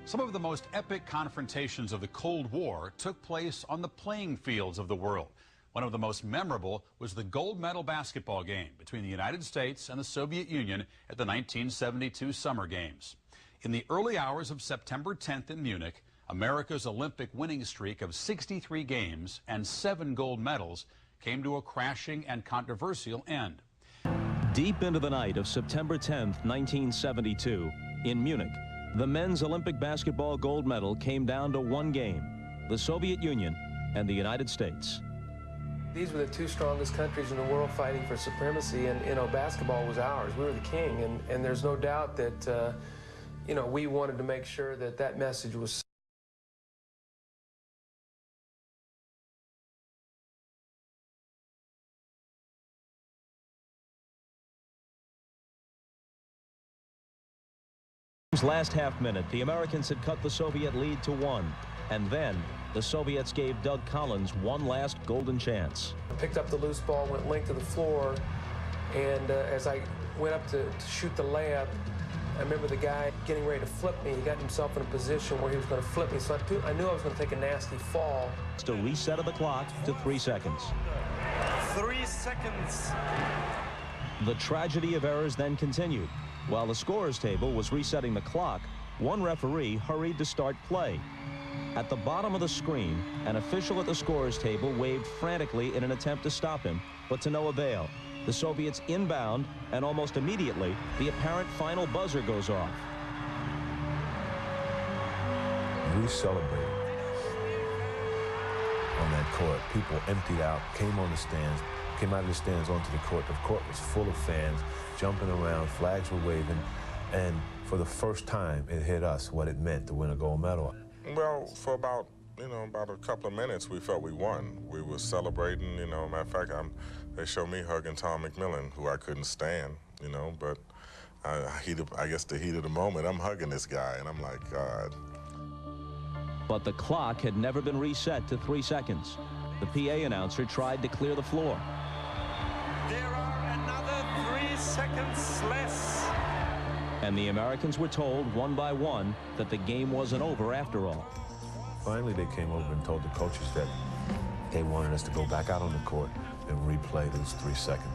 Some of the most epic confrontations of the Cold War took place on the playing fields of the world. One of the most memorable was the gold medal basketball game between the United States and the Soviet Union at the 1972 Summer Games. In the early hours of September 10th in Munich, America's Olympic winning streak of 63 games and 7 gold medals came to a crashing and controversial end. Deep into the night of September 10th, 1972, in Munich, the men's Olympic basketball gold medal came down to one game, the Soviet Union and the United States. These were the two strongest countries in the world fighting for supremacy, and, basketball was ours. We were the king, and there's no doubt that, we wanted to make sure that that message was last half minute, the Americans had cut the Soviet lead to 1, and then the Soviets gave Doug Collins one last golden chance. I picked up the loose ball, went length to the floor, and as I went up to shoot the layup, I remember the guy getting ready to flip me. He got himself in a position where he was going to flip me, so I knew I was going to take a nasty fall. It's a reset of the clock to 3 seconds. 3 seconds. The tragedy of errors then continued. While the scorer's table was resetting the clock, one referee hurried to start play. At the bottom of the screen, an official at the scorer's table waved frantically in an attempt to stop him, but to no avail. The Soviets inbound, and almost immediately, the apparent final buzzer goes off. We celebrated on that court. People emptied out, came on the stands, came out of the stands onto the court. The court was full of fans, jumping around, flags were waving, and for the first time, it hit us what it meant to win a gold medal. Well, for about a couple of minutes, we felt we won. We were celebrating, matter of fact, they showed me hugging Tom McMillan, who I couldn't stand, but I guess the heat of the moment, I'm hugging this guy, and I'm like, God. But the clock had never been reset to 3 seconds. The PA announcer tried to clear the floor. There are another 3 seconds less. And the Americans were told one by one that the game wasn't over after all. Finally, they came over and told the coaches that they wanted us to go back out on the court and replay those 3 seconds.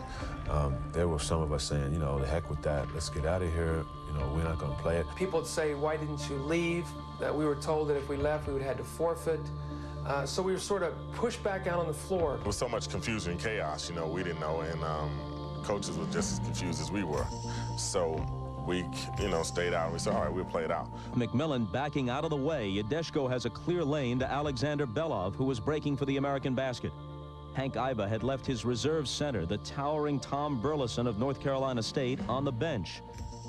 There were some of us saying, the heck with that, let's get out of here, we're not going to play it. People would say, why didn't you leave? That we were told that if we left, we would have had to forfeit. So we were sort of pushed back out on the floor. There was so much confusion and chaos, we didn't know, and coaches were just as confused as we were. So we, stayed out, and we said, all right, we'll play it out. McMillan backing out of the way, Yedeshko has a clear lane to Alexander Belov, who was breaking for the American basket. Hank Iba had left his reserve center, the towering Tom Burleson of North Carolina State, on the bench.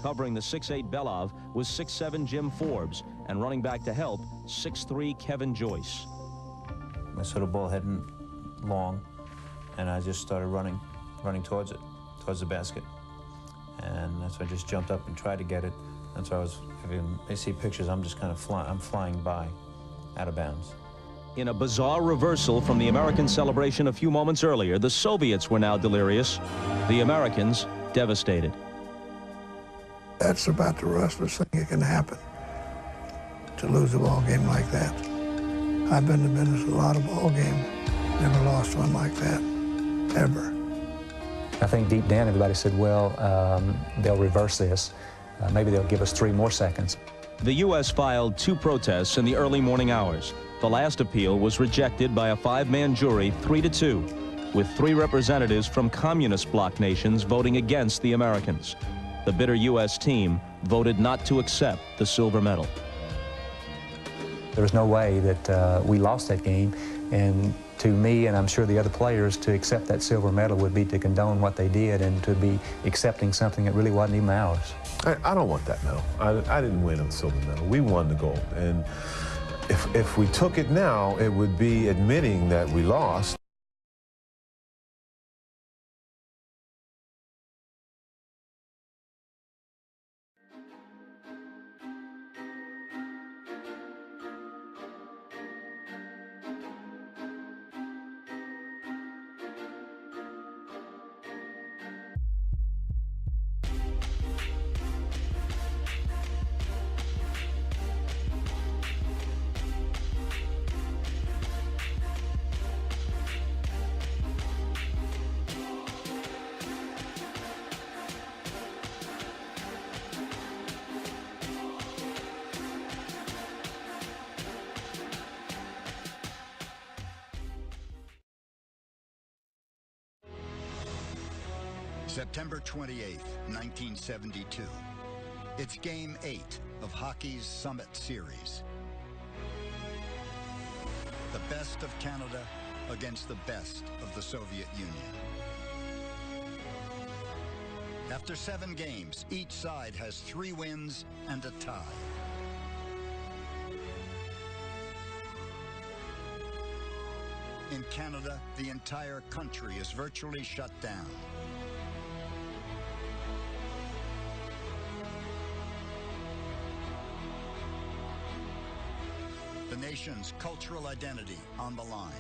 Covering the 6'8 Belov was 6'7 Jim Forbes, and running back to help, 6'3 Kevin Joyce. I saw the ball heading long, and I just started running towards it, towards the basket. And that's why I just jumped up and tried to get it. That's why if you see pictures, I'm just kind of flying by, out of bounds. In a bizarre reversal from the American celebration a few moments earlier, the Soviets were now delirious, the Americans devastated. That's about the rustlest thing that can happen, to lose a ball game like that. I've been to business a lot of ball games, never lost one like that, ever. I think deep down everybody said, well, they'll reverse this. Maybe they'll give us 3 more seconds. The U.S. filed 2 protests in the early morning hours. The last appeal was rejected by a 5-man jury 3-2, with 3 representatives from communist bloc nations voting against the Americans. The bitter U.S. team voted not to accept the silver medal. There was no way that we lost that game, and to me, and I'm sure the other players, to accept that silver medal would be to condone what they did and to be accepting something that really wasn't even ours. I don't want that medal. I didn't win a silver medal. We won the gold. And if we took it now, it would be admitting that we lost. September 28th, 1972. It's Game 8 of hockey's Summit Series. The best of Canada against the best of the Soviet Union. After 7 games, each side has 3 wins and a tie. In Canada, the entire country is virtually shut down. The nation's cultural identity on the line.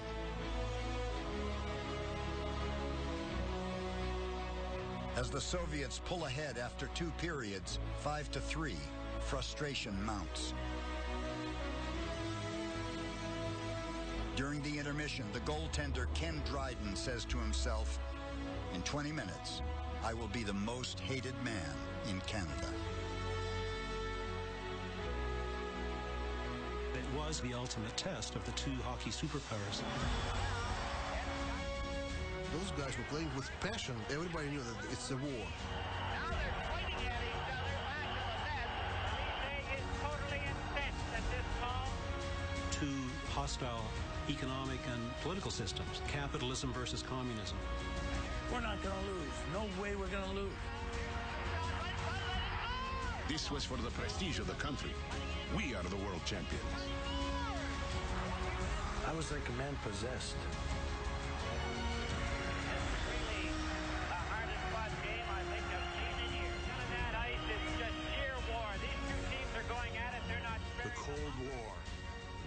As the Soviets pull ahead after 2 periods, 5-3, frustration mounts. During the intermission, the goaltender Ken Dryden says to himself, "In 20 minutes, I will be the most hated man in Canada." It was the ultimate test of the 2 hockey superpowers. Those guys were playing with passion. Everybody knew that it's a war. Now they're pointing at each other back of the net. Parise is totally incensed at this call. 2 hostile economic and political systems. Capitalism versus communism. We're not going to lose. No way we're going to lose. This was for the prestige of the country. We are the world champions. I was like a man possessed. The Cold War,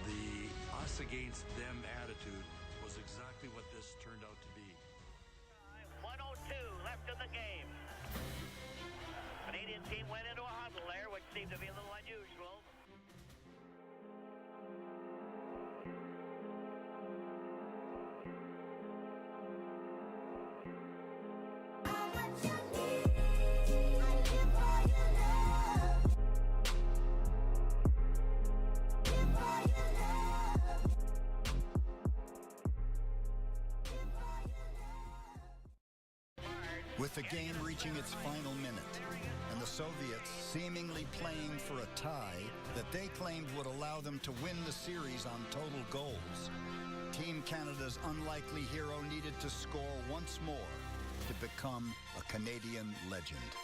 the us against them attitude was exactly what this turned out to be. 1:02 left in the game. Canadian team went into a huddle there, which seemed to be a little unusual. With the game reaching its final minute, and the Soviets seemingly playing for a tie that they claimed would allow them to win the series on total goals, Team Canada's unlikely hero needed to score once more to become a Canadian legend.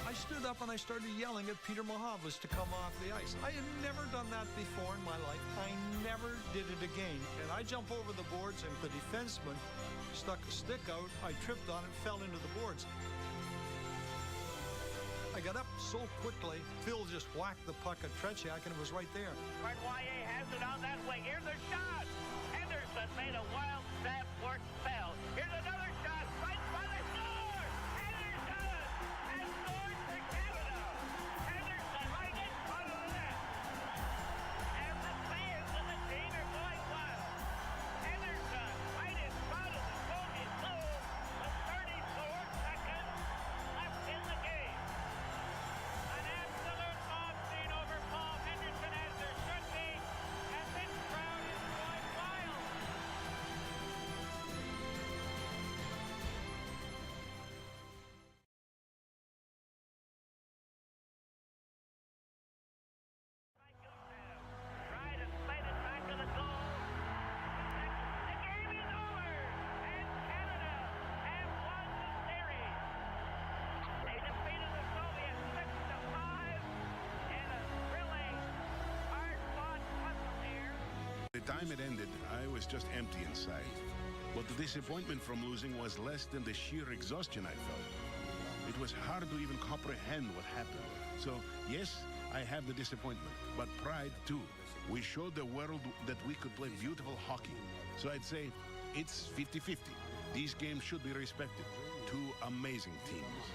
I stood up and I started yelling at Peter Mohavlis to come off the ice. I had never done that before in my life. I never did it again. And I jump over the boards and the defenseman stuck a stick out. I tripped on it, fell into the boards. I got up so quickly, Phil just whacked the puck at Tretiak and it was right there. Marnoyer has it on that wing. Here's a shot. Henderson made a wild stab for it, fell. Here's another shot. Right by the score. Henderson has scored for Canada. Henderson right in front of the net. And the fans of the team are going wild. Henderson right in front of the Soviet goal with 34 seconds left in the game. An absolute mob scene over Paul Henderson as there should be, and this crowd is going wild. Tried and played it back to the goal. The game is over, and Canada have won the series. They defeated the Soviets 6-5 in a thrilling, hard-fought tussle here. The time it ended, I was just empty inside. But the disappointment from losing was less than the sheer exhaustion I felt. It was hard to even comprehend what happened. So, yes, I have the disappointment, but pride too. We showed the world that we could play beautiful hockey. So I'd say it's 50-50. These games should be respected. 2 amazing teams.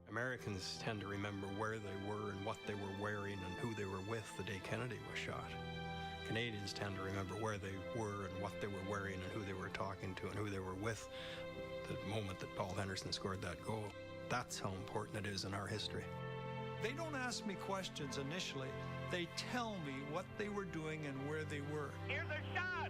Americans tend to remember where they were and what they were wearing and who they were with the day Kennedy was shot. Canadians tend to remember where they were and what they were wearing and who they were talking to and who they were with the moment that Paul Henderson scored that goal. That's how important it is in our history. They don't ask me questions initially. They tell me what they were doing and where they were. Here's a shot.